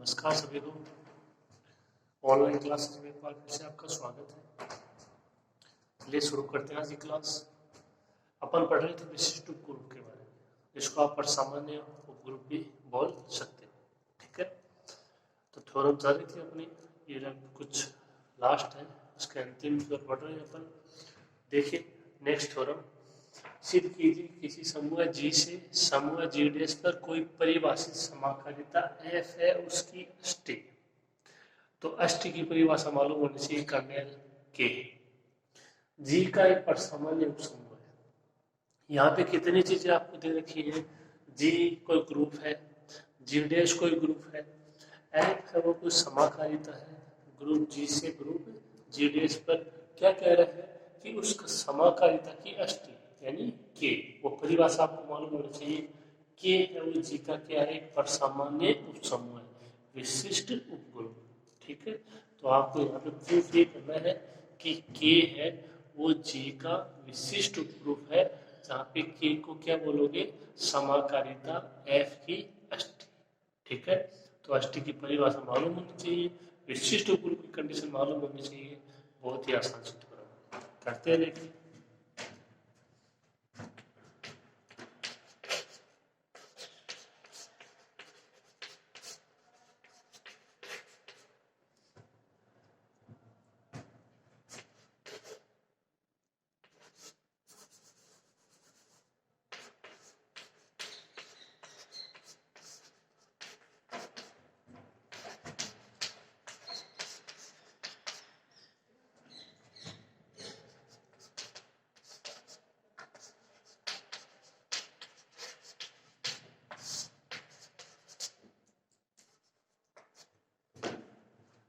नमस्कार सभी को। ऑनलाइन क्लासेस में एक बार फिर से आपका स्वागत है। चलिए शुरू करते हैं आज की क्लास। अपन पढ़ रहे थे विशिष्ट उपग्रुप के बारे में, जिसको आप सामान्य उपग्रुप भी बोल सकते हैं। ठीक है, तो थ्योरम चल रही थी अपनी, ये कुछ लास्ट है, उसके अंतिम की ओर बढ़ रहे हैं अपन। देखिए नेक्स्ट थ्योरम, सिद्ध कीजिए किसी समूह G से समूह G' पर कोई परिभाषित समाकारिता F है उसकी अष्टी। तो अष्टी की परिभाषा मालूम होनी चाहिए, कर्नेल K। G का एक परसामान्य उपसमूह है। यहाँ पे कितनी चीजें आपको दे रखी है। G कोई ग्रुप है, G' कोई ग्रुप है, F है वो कोई समाकारिता है। ग्रुप G से ग्रुप G' पर क्या कह रहे हैं कि उसका समाकारिता की अष्टी यानी के, वो परिभाषा आपको मालूम होनी चाहिए। के है वो जी का क्या है, एक परसामान्य उपसमूह है, विशिष्ट उपग्रुप। ठीक है, तो आपको यहाँ पे प्रूफ ये करना है कि के है वो जी का विशिष्ट उपग्रुप है, जहाँ पे के को क्या बोलोगे, समाकारिता एफ की अष्टी। ठीक है, तो अष्टी की परिभाषा मालूम होनी चाहिए, विशिष्ट उपग्रुप की कंडीशन मालूम होनी चाहिए। बहुत ही आसान से थोड़ा करते हैं। देखिए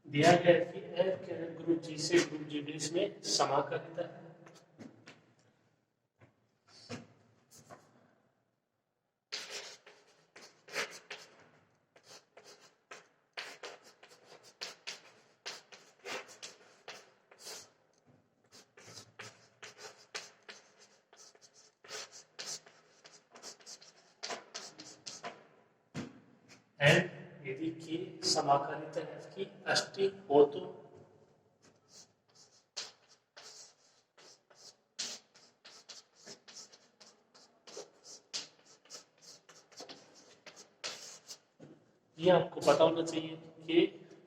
दिया गया कि एफ क्या है, ग्रुप जी से ग्रुप जी में समाकारिता है। एंड यदि की समाकारिता एफ की अष्टी हो तो ये आपको पता होना चाहिए कि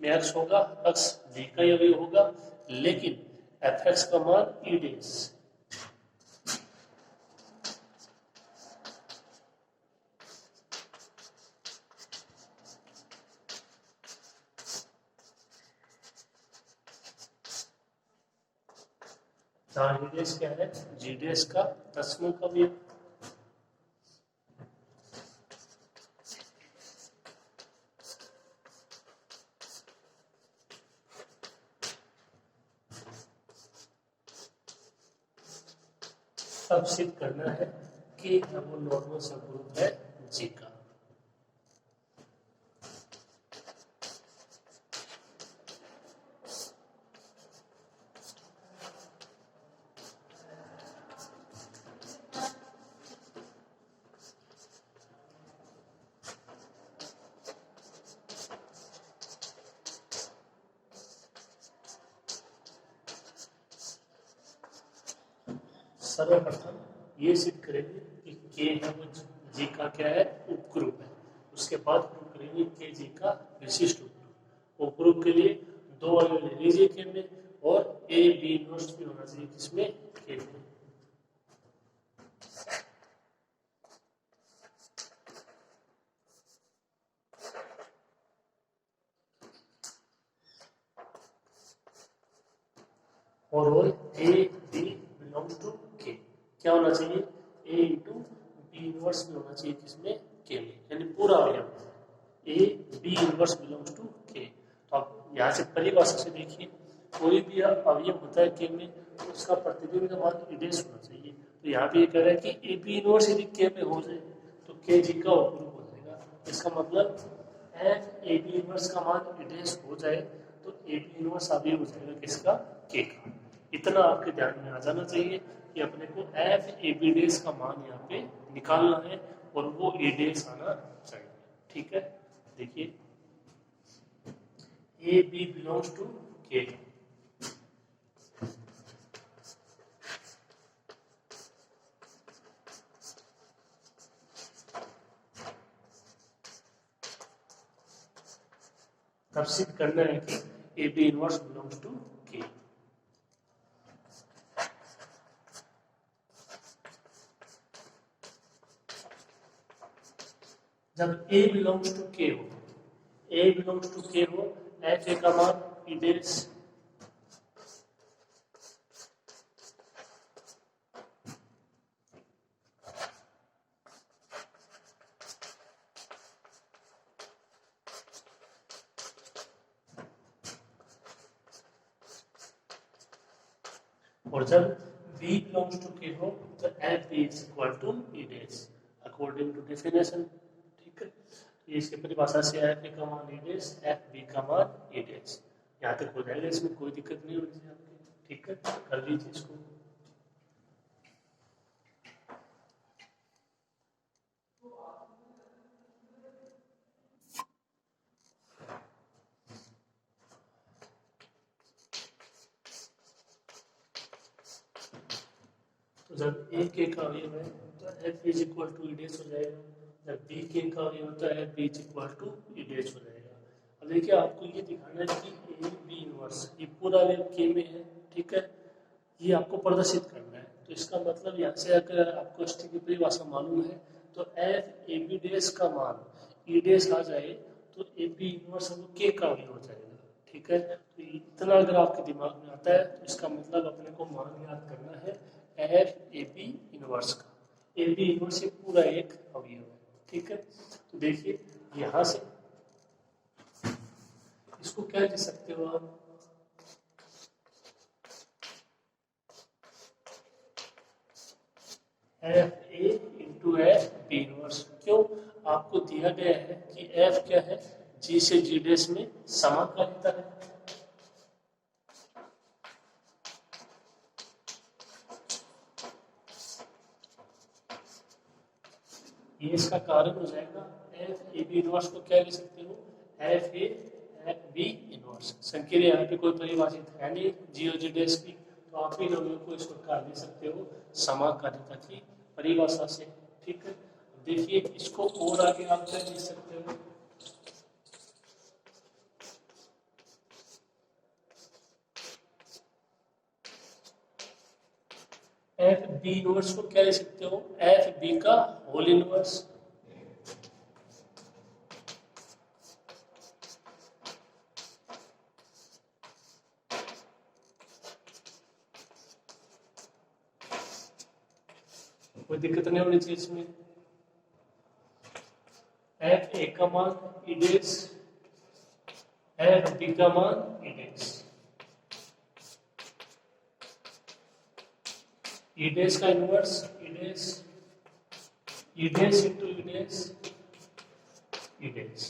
एक्स होगा, एक्स जी का अवयव होगा, लेकिन एफ एक्स का मान ई डेस। जहाँ ई डेस क्या है, जी डेस का दसवां का अवयव। अब सिद्ध करना है कि वो नॉर्मल सबग्रुप है जी का। सर्वप्रथम ये सिद्ध करेंगे कि के है वो जी का क्या है, उपग्रुप है। उसके बाद प्रूव करेंगे के जी का विशिष्ट उपग्रुप। उपग्रुप के लिए दो अवयव ले लीजिए के में, और ए बी इनवर्स भी होना चाहिए किसमें, के में। और रोल a b belongs to k क्या होना चाहिए, ए इंटू बी इनवर्स में होना चाहिए किसमें, के में, यानी पूरा अवयव a b inverse belongs to k. तो आप यहाँ से परिभाषा से देखिए, कोई भी अवयव होता है के में तो उसका प्रतिबिंब का मान इडेस होना चाहिए। तो यहाँ पे ये कह रहा है कि ए बी इनवर्स यदि के में हो जाए तो के जी का उपग्रुप हो जाएगा। इसका मतलब एफ ए बी इनवर्स का मान इडेस हो जाए तो ए बी इनवर्स अवयव हो जाएगा किसका, के का। इतना आपके ध्यान में आ जाना चाहिए कि अपने को एफ ए बी डेस का मान यहाँ पे निकालना है और वो ए डेस आना चाहिए। ठीक है, देखिए ए बी बिलोंग्स टू के। तब सिद्ध करना है कि a b inverse belongs to k. जब ए बिलोंग्स टू के हो, ए बिलोंग्स टू के हो, एफ ए का मान ई डेस और जब v belongs to k हो तो f b is equal to e डेस अकॉर्डिंग टू डेफिनेशन। ठीक है, इसकी परिभाषा से एफ ए का मान ई डेस, एफ बी का मान ई डेस। यहाँ तक हो जाएगा, इसमें कोई दिक्कत नहीं होनी चाहिए आपकी। ठीक है, कर लीजिए इसको। तो जब ए के का अवयव है तो f is equal to e dash हो जाएगा, जब बी के का अवयव होता है f b is equal to e dash हो जाएगा। अब देखिए, आपको ये दिखाना है कि ए बी इनवर्स ये पूरा अवयव के में है। ठीक है, ये आपको प्रदर्शित करना है। तो इसका मतलब यहाँ से अगर आपको एस टी की परिभाषा मालूम है तो एफ ए बी डेस का मान ई डेस आ जाए तो ए बी इनवर्स के का अवयव हो जाएगा। ठीक है, तो इतना अगर आपके दिमाग में आता है तो इसका मतलब अपने को मान याद करना है एफ ए बी इनवर्स का। ए बी इनवर्स ये पूरा एक अवयव है। ठीक है, तो देखिए यहां से इसको क्या लिख सकते हो आप, f a into f b inverse. क्यों, आपको दिया गया है कि एफ क्या है, जी से जी डेस में समाकालिता है। ये इसका कारण हो जाएगा। एफ ए बी इनवर्स को क्या लिख सकते हो, f a f b inverse. संकीर्ण यहाँ पे कोई परिभाषित है नहीं जी और जी डेस की, तो आप इन अवयव को इस प्रकार लिख सकते हो समाकालिता की परिभाषा से। ठीक है, देखिए इसको और आगे आप क्या लिख सकते हो, एफ बी इनवर्स को क्या लिख सकते हो, एफ बी का होल इनवर्स। कोई दिक्कत नहीं होनी चाहिए इसमें। एफ ए का मान ई डेस, एफ बी का मान ई डेस। ई डेस का inverse e dash, e dash into e dash, e dash.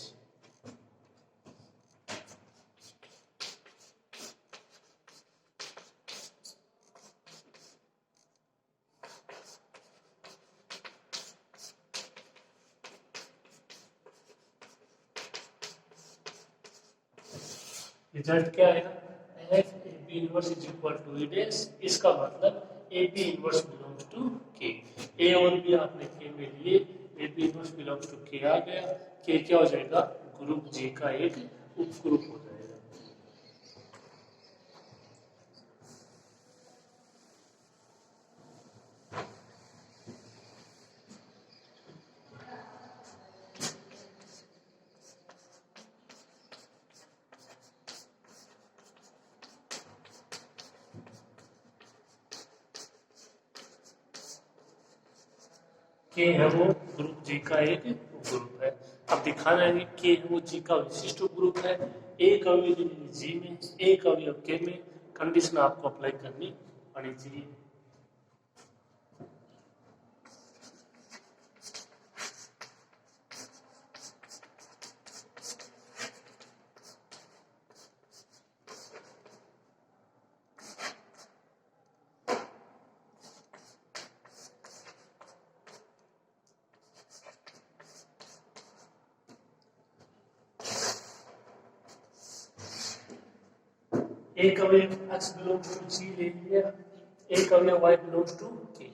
Result क्या आएगा, f a b inverse is equal to e dash. इसका मतलब a b inverse belongs to K. A और b आपने K में लिए, a b inverse belongs to K आ गया। के क्या हो जाएगा, ग्रुप जी का एक उपग्रुप हो जाएगा। के है वो ग्रुप जी का एक ग्रुप है। अब दिखाना है कि के है वो जी का विशिष्ट ग्रुप है। एक अवयव जी में, एक अवयव के में, कंडीशन आपको अप्लाई करनी आनी चाहिए। एक अवयव x बिलोंग्स टू g ले लिया, एक अवयव y बिलोंग्स टू k,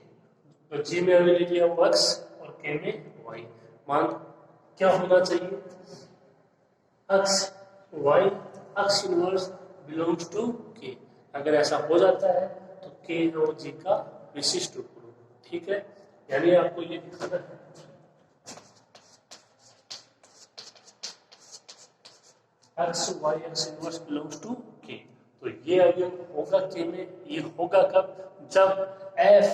तो g में अवयव ले लिया x और k में y। मान क्या होना चाहिए, x y x inverse belongs to k। अगर ऐसा हो जाता है तो k और g का विशिष्ट उपरूप, ठीक है। यानी आपको ये दिखाना है x y x inverse belongs to k, तो ये अवयव होगा k में। ये होगा कब, जब f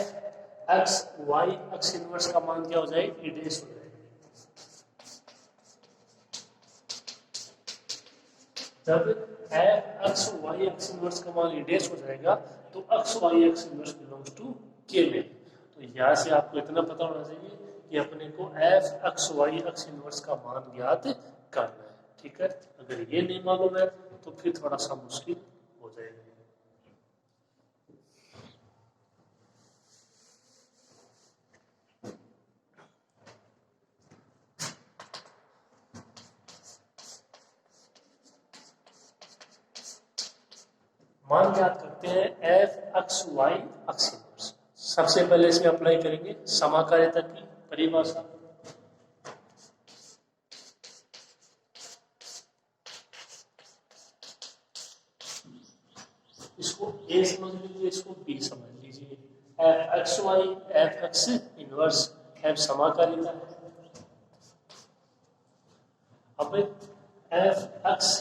x y x inverse का मान क्या हो जाए, इडेस हो जाए। जब f x y x inverse का मान इडेस हो जाएगा तो x y x inverse belongs to k में। तो यहाँ से आपको इतना पता होना चाहिए कि अपने को f x y x inverse का मान ज्ञात करना है, ठीक है। अगर ये नहीं मालूम है तो फिर थोड़ा सा मुश्किल हो जाएगा। मान याद करते हैं f x y x inverse. सबसे पहले इसमें अप्लाई करेंगे समाकारिता की परिभाषा। इसको a समझ लीजिए, इसको b समझ लीजिए। f x y f x inverse f समाकारिता है। अब f x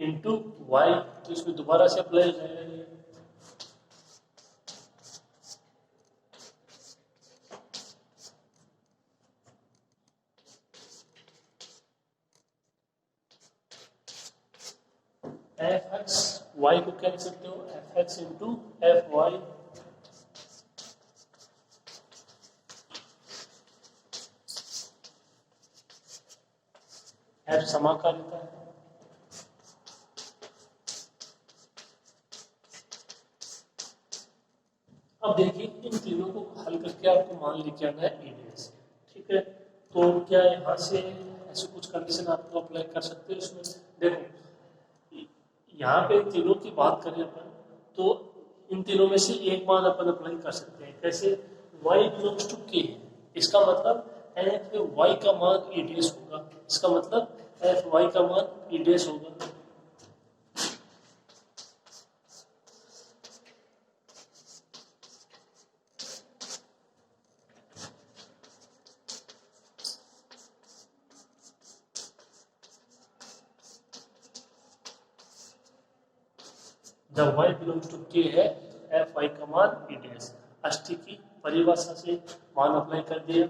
इंटू वाई, तो इसमें दोबारा से अप्लाई हो जाएगा ये। एफ एक्स वाई को क्या लिख सकते हो, f x into f y. F समाकारिता है। अब देखिए इन तीनों को हल करके आपको मान लेके आना है ईडीएस, ठीक है। तो क्या यहाँ से ऐसे कुछ कंडीशन आपको अप्लाई कर सकते हैं इसमें। देखो यहाँ पे तीनों की बात करें अपन तो इन तीनों में से एक मान अपन अप्लाई कर सकते हैं। कैसे, y बिलोंग्स टू k, इसका मतलब एफ वाई का मान ईडीएस होगा। इसका मतलब एफ वाई का मान ईडीएस होगा। जब y बिलोंग्स टू k है तो एफ वाई का मान ईडीएस। अष्टी की परिभाषा से मान अप्लाई कर दिया।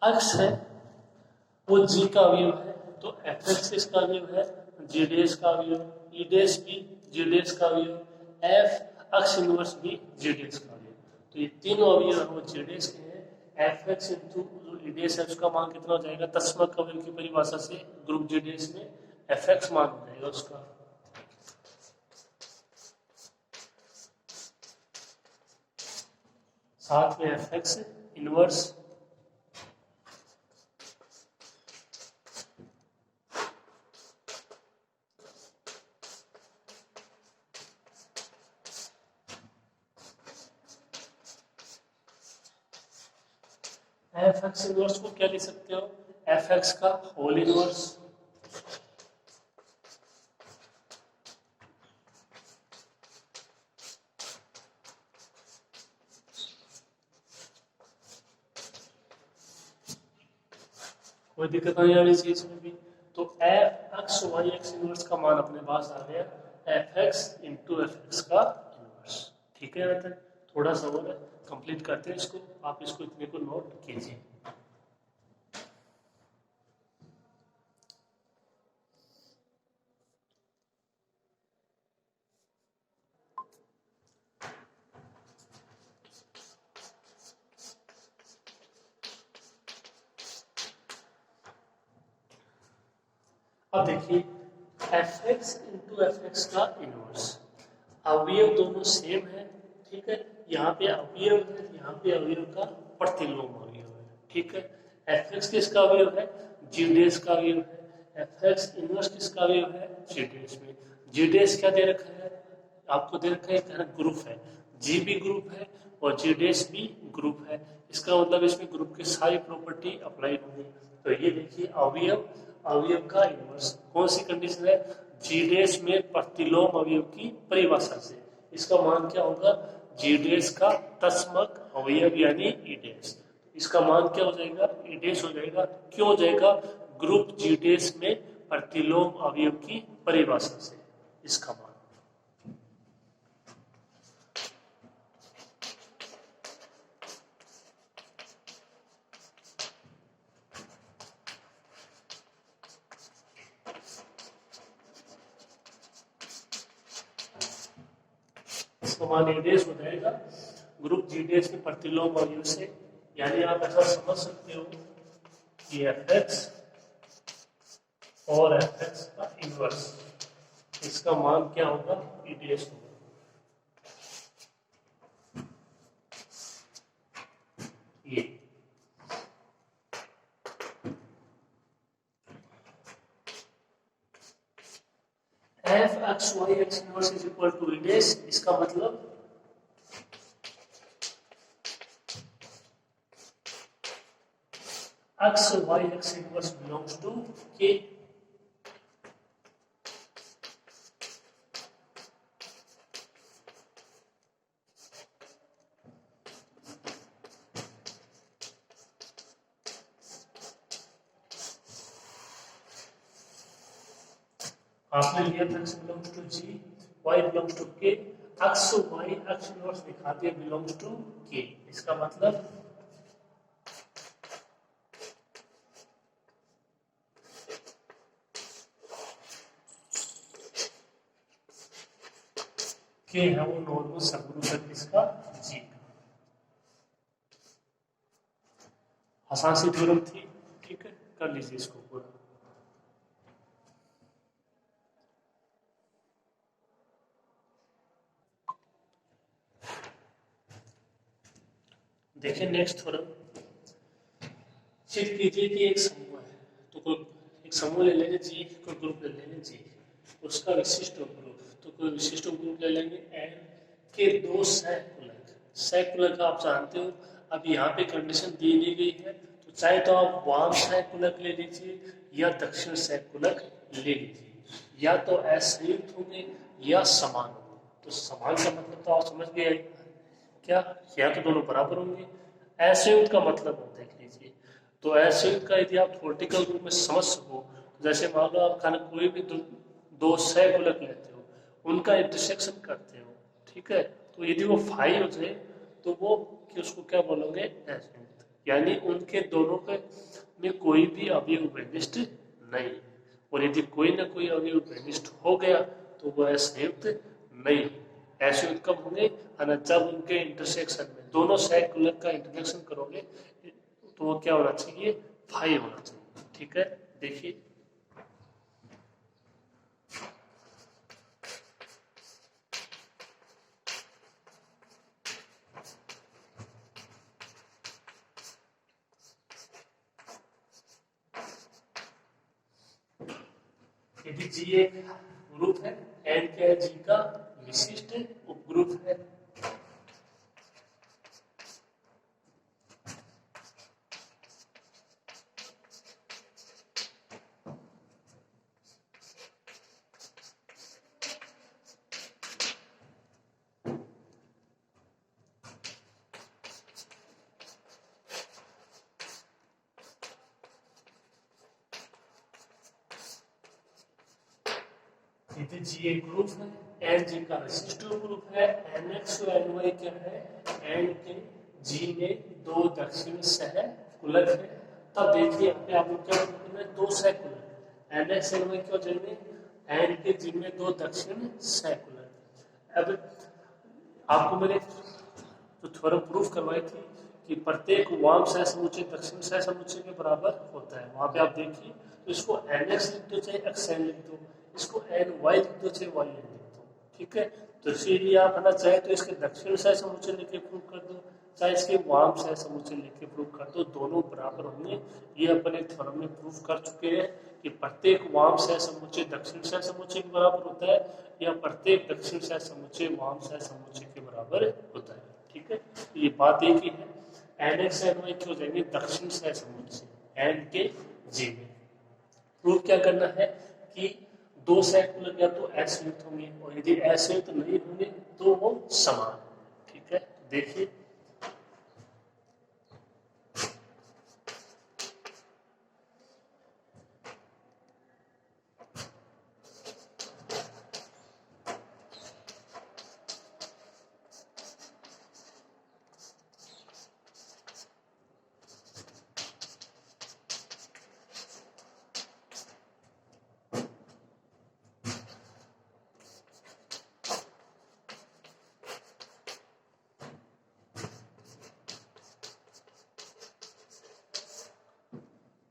x है वो g का अवयव है, तो एफ एक्स इसका अवयव है, जी डेस का अवयव, ई डेस भी जी डेस का अवयव, एफ एक्स इनवर्स भी जी डेस का अवयव। तो ये तीनों अवयव वो जी डेस के हैं। एफ एक्स इंटू ई डेस है उसका मान कितना हो जाएगा, तस्मक अवयव की परिभाषा से ग्रुप जी डेस में एफ एक्स मान हो जाएगा उसका। साथ में f x inverse f x inverse को क्या लिख सकते हो, एफ एक्स का होल इनवर्स कोई दिक्कत नहीं आनी चाहिए इसमें भी। तो f x y x inverse का मान अपने पास आ गया f x into f x का इनवर्स, ठीक है। रहता है थोड़ा सा और है, कंप्लीट करते हैं इसको। आप इसको इतने को नोट कीजिए। अब देखिए F x into f x का इनवर्स, अवयव दोनों सेम है, ठीक है। यहाँ पे अवयव है, यहाँ पे अवयव का प्रतिलोम अवयव है, ठीक है। एफ एक्स किसका अवयव है, जी डेस का अवयव है। एफ एक्स इनवर्स किसका अवयव है, जी डेस में। जी डेस क्या दे रखा है, आपको दे रखा है ग्रुप है, जी भी ग्रुप है और जी डेस भी ग्रुप है। इसका मतलब इसमें ग्रुप की सारी प्रॉपर्टी अप्लाई होगी। तो ये देखिए अवयव, अवयव का इनवर्स कौन सी कंडीशन है, जी डेस में प्रतिलोम अवयव की परिभाषा से। इसका मान क्या होगा, जी डेस का तस्मक अवयव यानी ई डेस। इसका मान क्या हो जाएगा, ई डेस हो जाएगा। क्यों हो जाएगा, ग्रुप जी डेस में प्रतिलोम अवयव की परिभाषा से इसका मान। इसका मान ई डेस हो जाएगा ग्रुप जी डेस में प्रतिलोम अवयव से। यानी आप ऐसा समझ सकते हो कि एफ एक्स और एफ एक्स का इनवर्स, इसका मान क्या होगा, ई डेस होगा। ये f x y x inverse is equal to e dash. इसका मतलब x y x inverse belongs to K। आपने लिया x belongs to G, y belongs to K, x y x inverse दिखा दिया belongs to K। इसका मतलब K है वो नॉर्मल सबग्रुप है किसका, G का। आसान सी थ्योरम थी, ठीक है, कर लीजिए इसको पूरा। देखिए नेक्स्ट थ्योरम, चिट कीजिए कि एक समूह है, तो कोई एक समूह ले लेंगे जी, कोई ग्रुप ले लेंगे जी, उसका विशिष्ट ग्रुप, तो कोई विशिष्ट ग्रुप ले लेंगे एन के दो सैकुलक। सैकुलक आप जानते हो, अब यहाँ पे कंडीशन दी नहीं गई है, तो चाहे तो आप वाम सैकुलक ले लीजिए या दक्षिण सैकुलक ले लीजिए, या तो असंयुक्त होंगे या समान होंगे। तो समान का मतलब तो आप समझ गए क्या, या तो दोनों बराबर होंगे। असंयुक्त का मतलब आप देख लीजिए, तो असंयुक्त का यदि आप थ्योरेटिकल रूप में समझ सको, जैसे मान लो आप खाना कोई भी दो सैकुलक लेते हो, उनका इंटरसेक्शन करते हो, ठीक है, तो यदि वो फाई हो जाए तो वो कि उसको क्या बोलोगे, असंयुक्त। यानी उनके दोनों के में कोई भी अवयव विनिष्ट नहीं, और यदि कोई ना कोई अवयव विनिष्ट हो गया तो वो असंयुक्त नहीं। असंयुक्त कब होंगे, जब उनके इंटरसेक्शन में दोनों सैकुलक का इंटरसेक्शन करोगे तो वो क्या होना चाहिए, फाई होना चाहिए, ठीक है। देखिए यदि जी एक ग्रुप है, एन क्या है, जी का विशिष्ट उपग्रुप है, यदि जी एक ग्रुप है, एन जी का विशिष्ट ग्रुप है, एन एक्स और एन वाई क्या है, एन के जी में दो दक्षिण सहकुलक है। तब देखिए यहाँ पे आप लोग क्या करना है, दो सहकुलक एन एक्स एन वाई क्या हो जाएंगे, एन के जी में दो दक्षिण सहकुलक। अब आपको मैंने जो थ्योरम प्रूफ करवाई थी कि प्रत्येक वाम सह समुच्चय दक्षिण सह समुच्चय के बराबर होता है, वहां पे आप देखिए, तो इसको एन एक्स लिख दो चाहे एक्स एन लिख दो, इसको एन वाई लिख दो चाहे वाई एन लिख दो, ठीक है। तो इसीलिए आप है ना चाहे तो इसके दक्षिण सह समुच्चय लिख के प्रूफ कर दो, चाहे इसके वाम सह समुच्चय लेके प्रूफ कर दो, दोनों बराबर होंगे। ये अपन एक थ्योरम में प्रूफ कर चुके हैं कि प्रत्येक वाम सह समुच्चय दक्षिण सह समुच्चय के बराबर होता है, या प्रत्येक दक्षिण सह समुच्चय वाम सह समुच्चय के बराबर होता है। ठीक है, ये बात एक ही है। एन एक्स एन वाई क्यों जाएंगे दक्षिण सह समुच्चय एन के जी में। प्रूफ क्या करना है कि दो सैकुलर या तो असंयुक्त होंगे, और यदि असंयुक्त नहीं होंगे तो वो समान। ठीक है, देखिए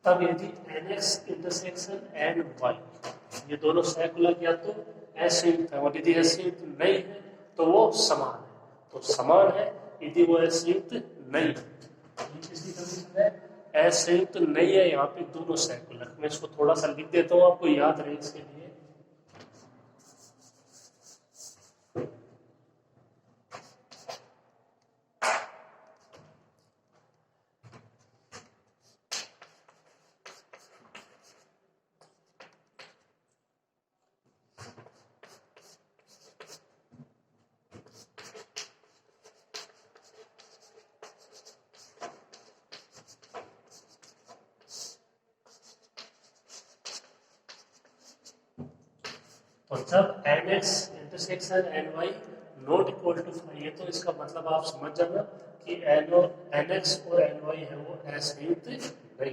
तब यदि NX इंटरसेक्शन एन वाई ये दोनों सैकुलर या तो असंयुक्त है, और यदि असंयुक्त नहीं है तो वो समान है। तो समान है यदि वो असंयुक्त नहीं है, किसकी कंडीशन है, असंयुक्त नहीं है यहाँ पे दोनों सैकुलर। मैं इसको थोड़ा सा लिख देता हूँ आपको याद रहे इसके लिए। तो जब NX intersection NY not equal to 5 है, तो इसका मतलब आप समझ जाना कि NX और NY है वो असंयुक्त नहीं है,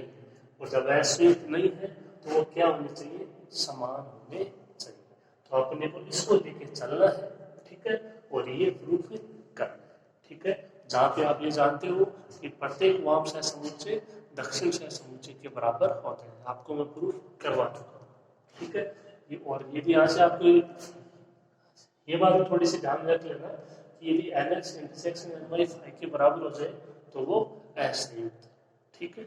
और जब असंयुक्त नहीं है तो वो क्या होने चाहिए, समान होने चाहिए। तो अपने को इसको लेके चलना है। ठीक है, और ये प्रूफ करना है। ठीक है, जहाँ पे आप ये जानते हो कि प्रत्येक वाम सह समुच्चय दक्षिण सह समुच्चय के बराबर होते हैं, आपको मैं प्रूफ करवा चुका हूँ। ठीक है, और यदि यहाँ से आपको ये बात थोड़ी सी ध्यान रख लेना कि यदि NX इंटरसेक्शन NY 5 के बराबर हो जाए तो वो असंयुक्त। ठीक है,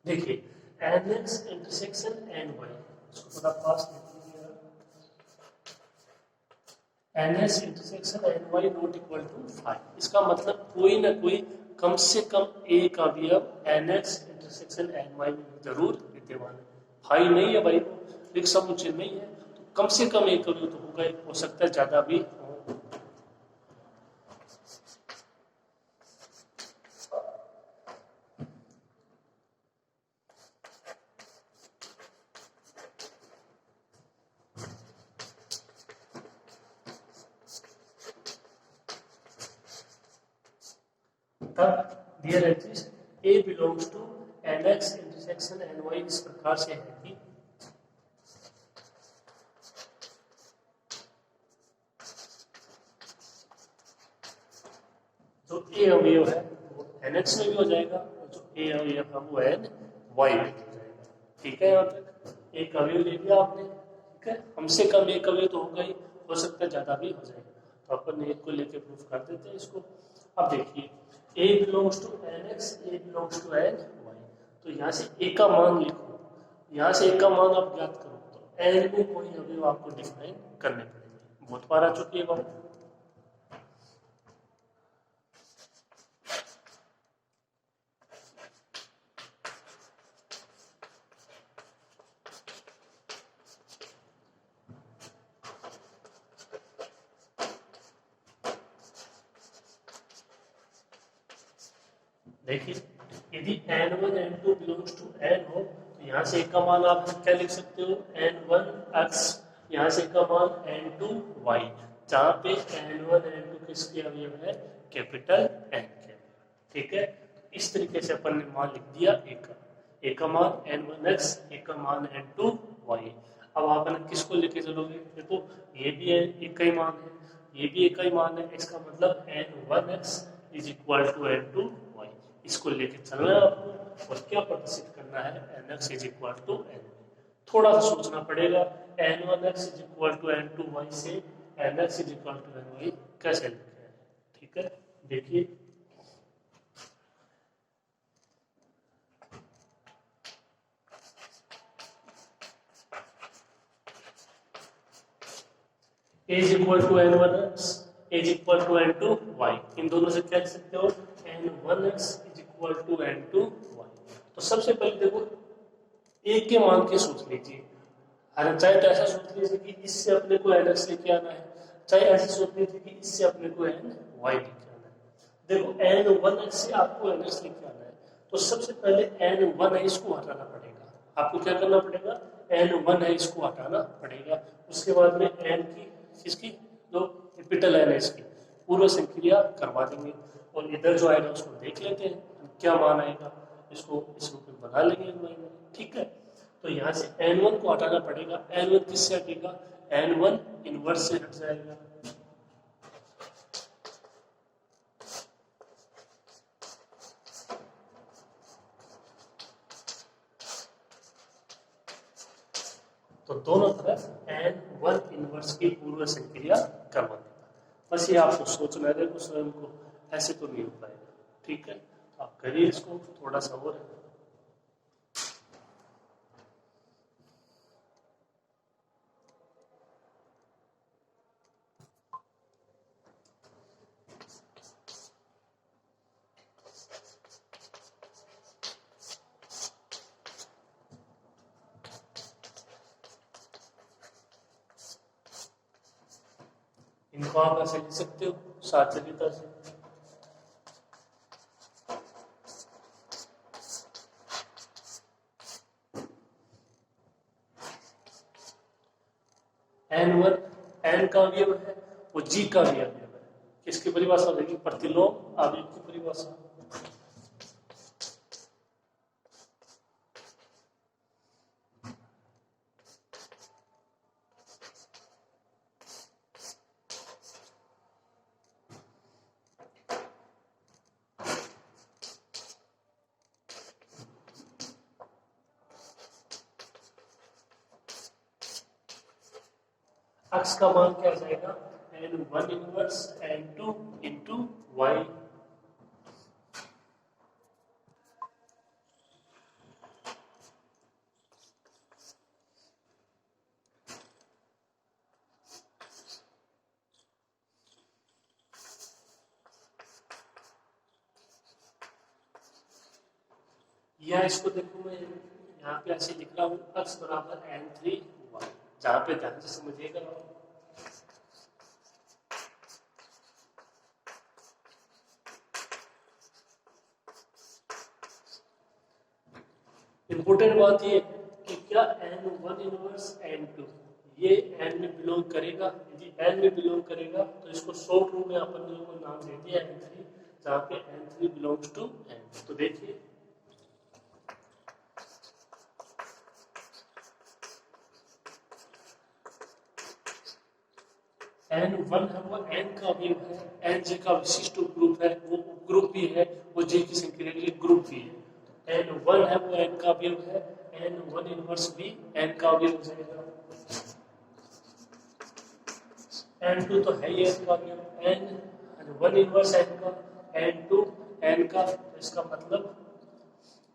देखिए NX इंटरसेक्शन NY, इसको थोड़ा पास लिखिएगा, NX intersection NY not equal to 5। इसका मतलब कोई ना कोई कम से कम एक अवयव NX इंटरसेक्शन NY में जरूर विद्यमान है। 5 नहीं है भाई, एक समुच्चय नहीं है, तो कम से कम एक अवयव तो होगा, हो सकता है ज्यादा भी हो। तब there exist A belongs to NX intersection NY इस प्रकार से है कि जो A अवयव है वो NX में भी हो जाएगा, और जो A अवयव है वो NY में भी हो जाएगा। ठीक है, यहाँ तक एक अवयव ले लिया आपने। ठीक है, कम से कम एक अवयव तो होगा ही, हो सकता है ज्यादा भी हो जाएगा। तो अपन एक को लेके प्रूफ कर देते हैं इसको। अब देखिए A belongs to NX, A belongs to NY, तो यहाँ से A का मान लिखो, यहाँ से A का मान आप ज्ञात करो, तो N में कोई अवयव आपको डिफाइन करने पड़ेंगे। बहुत बार आ चुकी है बात। देखिए यदि N1 N2 belongs to N हो, तो यहाँ से का मान आप क्या लिख सकते हो, N1 X, यहाँ से का मान N2 Y, जहाँ पे N1 N2 किसके अवयव है, कैपिटल N के। ठीक है, इस तरीके से अपन ने मान लिख दिया एक का मान N1 X, एक का मान N2 Y। अब आप किसको लेके चलोगे, देखो ये भी एक का ही मान है, ये भी एक का ही मान है, इसका मतलब N1 X is equal to N2 Y। इसको लेके चलना है आपको, और क्या प्रदर्शित करना है, NX is equal to N। थोड़ा सा सोचना पड़ेगा, N1X is equal to N2Y से NX is equal to NY कैसे लिखे हैं। ठीक ठीक है, देखिए is equal to n one x is equal to n two y, इन दोनों से क्या लिख सकते हो, n one x is equal to n two y. तो सबसे पहले देखो एक के मान के सोच लीजिए, चाहे तो ऐसा सोच लीजिए कि इससे अपने को एन एक्स लेके आना है, चाहे ऐसे सोच लीजिए कि इससे अपने को एन वाई लेके आना है। देखो एन वन एक्स से आपको एन एक्स लेके आना है, तो सबसे पहले एन वन है इसको हटाना पड़ेगा, आपको क्या करना पड़ेगा, एन वन है इसको हटाना पड़ेगा। उसके बाद में एन की इसकी जो कैपिटल एन है इसकी पूर्व संक्रिया करवा देंगे, और इधर जो आएगा उसको देख लेते हैं क्या मान आएगा, इसको इस रूप में बना लेंगे में, ठीक है। तो यहाँ से n1 को हटाना पड़ेगा, n1 किससे हटेगा, n1 इनवर्स से हट जाएगा, तो दोनों तरफ n1 इनवर्स की पूर्व संक्रिया करवा देगा। बस ये आपको सोचना है, देखो स्वयं को ऐसे तो नहीं हो पाएगा, ठीक है। आप करिए इसको थोड़ा सा और, इनको आप ऐसे लिख सकते हो साचरिता से, n1 n का अवयव है, वो g का भी अवयव है, किसकी परिभाषा हो जाएगी, प्रतिलोम अवयव की परिभाषा। x का मान क्या जाएगा, n1 inverse n2 into Y, या इसको देखो मैं यहाँ पे ऐसे लिख रहा हूँ x बराबर n3 वाई, जहाँ पे ध्यान से समझिएगा, इंपोर्टेंट बात ये कि क्या n1 इनवर्स n2 ये n में बिलोंग करेगा, यदि n में बिलोंग करेगा तो इसको शॉर्ट रूप में अपन लोगों को नाम दे दिया n3, जहाँ पे n3 बिलोंग्स टू n। तो देखिए n1 है वो n का अवयव है, nj का विशिष्ट उपग्रुप है, वो उपग्रुप भी है, वो j की संक्रिया के लिए ग्रुप भी है। n1 है वो n का अवयव है, n1 इनवर्स भी n का अवयव हो जाएगा, n2 तो है ही n का अवयव, n1 इनवर्स n का, n2 n का, तो इसका मतलब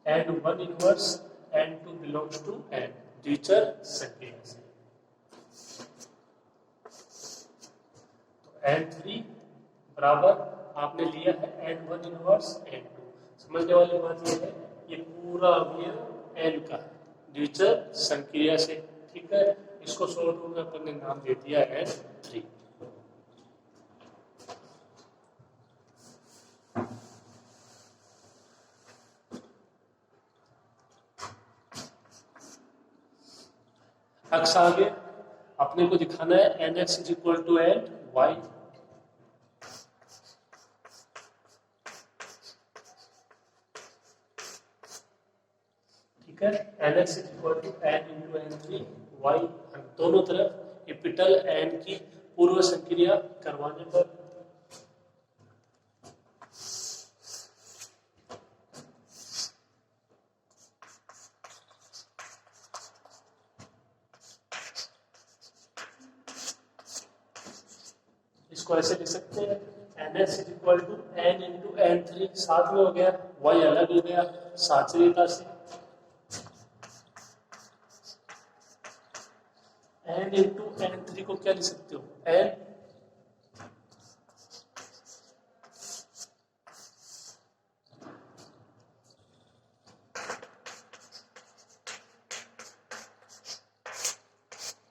n1 inverse n2 belongs to n द्विचर संक्रिया से। n3 बराबर आपने लिया है n1 इनवर्स n2। समझने वाली बात यह है ये पूरा अवयव n का द्विचर संक्रिया से, ठीक है। इसको शॉर्ट रूप में अपन ने नाम दे दिया n3। x आगे अपने को दिखाना है nx is equal to n y, ठीक है, nx is equal to n into n3 y, दोनों तरफ कैपिटल n की पूर्व संक्रिया करवाने पर इसको ऐसे लिख सकते हैं NX is equal to N into N3 साथ में हो गया, Y अलग हो गया साचरीयता से। N इंटू N3 को क्या लिख सकते हो, N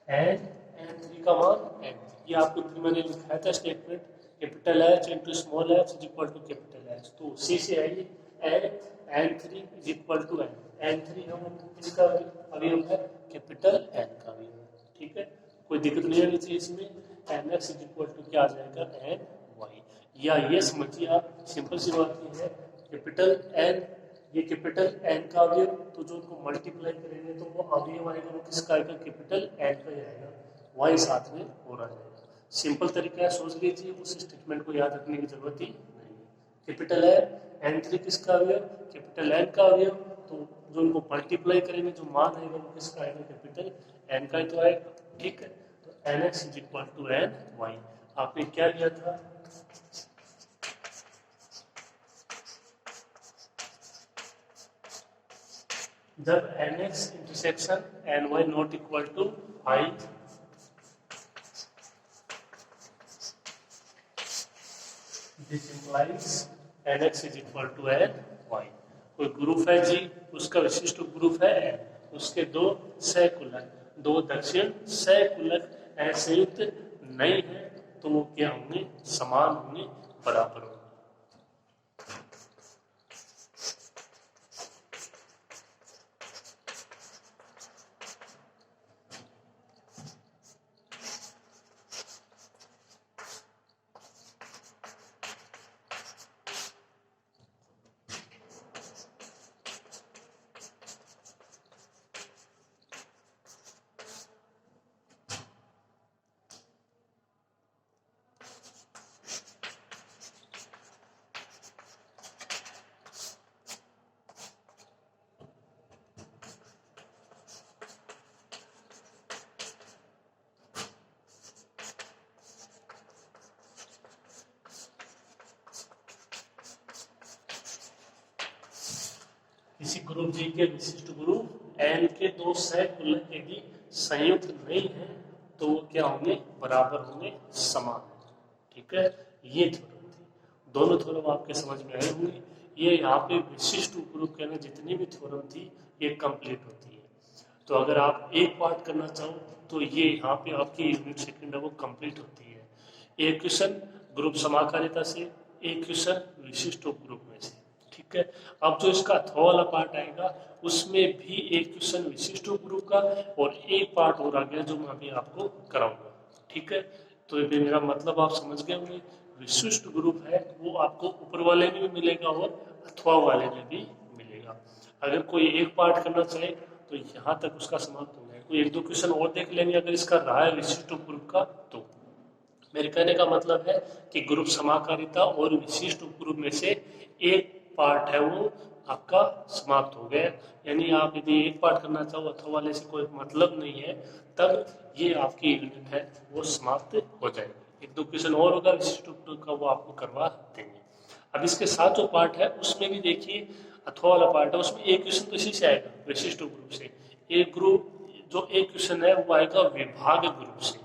N3 का मान N, ये आपको मैंने लिखाया था statement, capital H into small h is equal to capital H, तो उसी से है ये N3 is equal to N, N3 है वो किसका अवयव है, कैपिटल N का अवयव है, ठीक है, कोई दिक्कत नहीं आनी चाहिए इसमें। NX इज इक्वल टू क्या आ जाएगा, NY, या ये समझिए आप, सिंपल सी बात ये है, कैपिटल N, ये कैपिटल N का अवयव, तो जो उनको मल्टीप्लाई करेंगे तो वो अवयव आएगा वो किसका आएगा, कैपिटल N का ही आएगा, Y साथ में और आ जाएगा। सिंपल तरीका है, सोच लीजिए, उस स्टेटमेंट को याद रखने की जरूरत ही नहीं है। कैपिटल N3 किसका अवयव, कैपिटल N का अवयव, तो जो उनको मल्टीप्लाई करेंगे जो मान आएगा वो किसका आएगा, कैपिटल N का ही तो आएगा, ठीक है। तो NX is equal to NY, आपने क्या लिया था, जब NX intersection NY not equal to I, this implies NX is equal to NY। कोई ग्रुप है जी, उसका विशिष्ट ग्रुप है N, उसके दो सहकुलक, दो दक्षिण सहकुलक संयुक्त नहीं है, तो वो क्या होंगे, समान होंगे, बराबर होंगे। किसी ग्रुप जी के विशिष्ट ग्रुप N के दो सहकुलक यदि संयुक्त नहीं है तो वो क्या होंगे, बराबर होंगे, समान, ठीक है। ये थ्योरम थी, दोनों थ्योरम आपके समझ में आए होंगे। ये यहाँ पे विशिष्ट उपग्रुप के अंदर जितनी भी थ्योरम थी ये कंप्लीट होती है। तो अगर आप एक पार्ट करना चाहो तो ये यहाँ पे आपकी यूनिट सेकंड है वो कंप्लीट होती है। एक क्वेश्चन ग्रुप समाकारिता से, एक क्वेश्चन विशिष्ट उपग्रुप में से, ठीक है। अब जो इसका अथवा वाला पार्ट आएगा उसमें भी एक क्वेश्चन विशिष्ट ग्रुप का और एक पार्ट और आ गया जो मैं अभी आपको कराऊंगा, ठीक है। तो ये मेरा मतलब आप समझ गए होंगे, विशिष्ट ग्रुप है वो आपको ऊपर वाले में भी मिलेगा और अथवा वाले में भी मिलेगा। अगर कोई एक पार्ट करना चाहे तो यहाँ तक उसका समाप्त हो गया, कोई एक दो क्वेश्चन और देख लेंगे अगर इसका रहा है विशिष्ट ग्रुप का। तो मेरे कहने का मतलब है कि ग्रुप समाकारिता और विशिष्ट उपग्रुप में से एक पार्ट है वो आपका समाप्त हो गया, यानी आप यदि एक पार्ट करना चाहो अथवा वाले से कोई मतलब नहीं है तब ये आपकी यूनिट है वो समाप्त हो जाएगी। एक दो क्वेश्चन और होगा विशिष्ट उपग्रुप का, वो आपको करवा देंगे। अब इसके साथ जो पार्ट है उसमें भी देखिए अथवा वाला पार्ट है, उसमें एक क्वेश्चन तो इसी से आएगा विशिष्ट ग्रुप से, एक ग्रुप जो एक क्वेश्चन है वो आएगा विभाग ग्रुप से।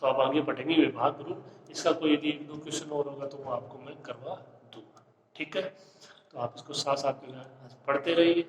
तो आप आगे बढ़ेंगे विभाग ग्रुप, इसका कोई यदि एक दो क्वेश्चन और होगा तो वो आपको मैं करवा दूंगा, ठीक है। तो आप इसको साथ साथ में पढ़ते रहिए।